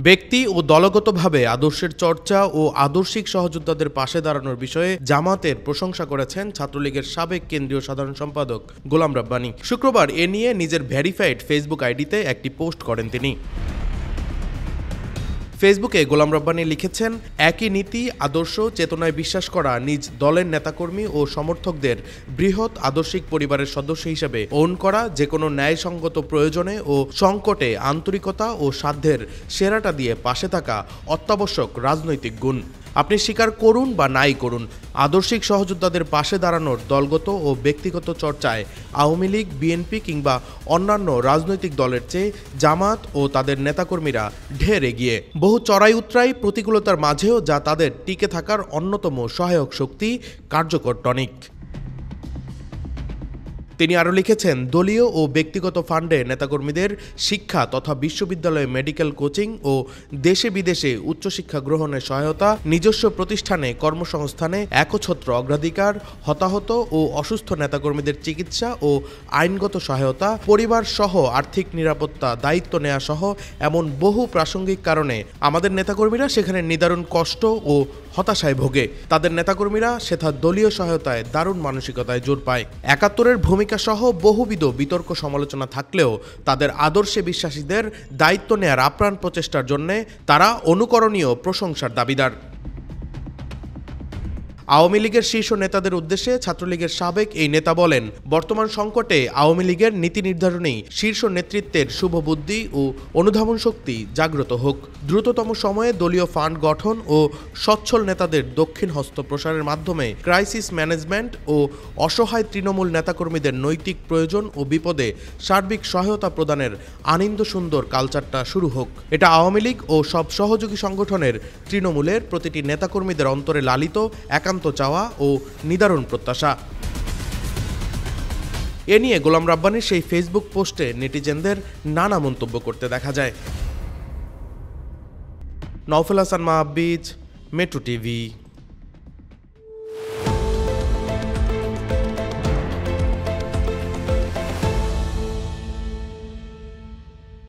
ব্যক্তি ও দলগতভাবে আদর্শের চর্চা ও আদর্শিক সহযোদ্ধাদের পাশে দাঁড়ানোর বিষয়ে জামাতের প্রশংসা করেছেন ছাত্রলীগের সাবেক কেন্দ্রীয় সাধারণ সম্পাদক গোলাম রাব্বানী। শুক্রবার এ নিয়ে নিজের ভেরিফাইড ফেসবুক আইডিতে একটি পোস্ট করেন তিনি। ফেসবুকে গোলাম রাব্বানী লিখেছেন, একই নীতি, আদর্শ, চেতনায় বিশ্বাস করা নিজ দলের নেতাকর্মী ও সমর্থকদের বৃহৎ আদর্শিক পরিবারের সদস্য হিসেবে ওন করা, যে কোনো ন্যায়সঙ্গত প্রয়োজনে ও সংকটে আন্তরিকতা ও সাধ্যের সেরাটা দিয়ে পাশে থাকা অত্যাবশ্যক রাজনৈতিক গুণ। আপনি স্বীকার করুন বা নাই করুন, আদর্শিক সহযোদ্ধাদের পাশে দাঁড়ানোর দলগত ও ব্যক্তিগত চর্চায় আওয়ামী লীগ, বিএনপি কিংবা অন্যান্য রাজনৈতিক দলের চেয়ে জামাত ও তাদের নেতাকর্মীরা ঢের এগিয়ে। বহু চড়াই উতরাই প্রতিকূলতার মাঝেও যা তাদের টিকে থাকার অন্যতম সহায়ক শক্তি, কার্যকর টনিক। তিনি আরও লিখেছেন, দলীয় ও ব্যক্তিগত ফান্ডে নেতাকর্মীদের শিক্ষা তথা বিশ্ববিদ্যালয়ে মেডিকেল কোচিং ও দেশে বিদেশে উচ্চশিক্ষা গ্রহণের সহায়তা, নিজস্ব প্রতিষ্ঠানে কর্মসংস্থানে একচ্ছত্র অগ্রাধিকার, হতাহত ও অসুস্থ নেতাকর্মীদের চিকিৎসা ও আইনগত সহায়তা, পরিবার সহ আর্থিক নিরাপত্তা দায়িত্ব নেওয়া সহ এমন বহু প্রাসঙ্গিক কারণে আমাদের নেতাকর্মীরা সেখানে নিদারুণ কষ্ট ও হতাশায় ভোগে। তাদের নেতাকর্মীরা সেথা দলীয় সহায়তায় দারুণ মানসিকতায় জোর পায়। ৭১-এর ভূমিকা সহ বহুবিধ বিতর্ক সমালোচনা থাকলেও তাদের আদর্শে বিশ্বাসীদের দায়িত্ব নেয়ার আপ্রাণ প্রচেষ্টার জন্যে তারা অনুকরণীয় প্রশংসার দাবিদার। আওয়ামী লীগের শীর্ষ নেতাদের উদ্দেশ্যে ছাত্রলীগের সাবেক এই নেতা বলেন, বর্তমান সংকটে আওয়ামী লীগের নীতি নির্ধারণেই শীর্ষ নেতৃত্বের শুভ বুদ্ধি ও অনুধাবন শক্তি জাগ্রত হোক। দ্রুততম সময়ে দলীয় ফান্ড গঠন ও সচ্ছল নেতাদের দক্ষিণ হস্ত প্রসারের মাধ্যমে ক্রাইসিস ম্যানেজমেন্ট ও অসহায় তৃণমূল নেতাকর্মীদের নৈতিক প্রয়োজন ও বিপদে সার্বিক সহায়তা প্রদানের আনন্দ সুন্দর কালচারটা শুরু হোক। এটা আওয়ামী লীগ ও সব সহযোগী সংগঠনের তৃণমূলের প্রতিটি নেতাকর্মীদের অন্তরে লালিত একান্ত চাওয়া ও নিদারুণ প্রত্যাশা। এ নিয়ে গোলাম রাব্বানীর সেই ফেসবুক পোস্টে নেটিজেনদের নানা মন্তব্য করতে দেখা যায়। Nawfel Hasan Mahbiz, metro TV.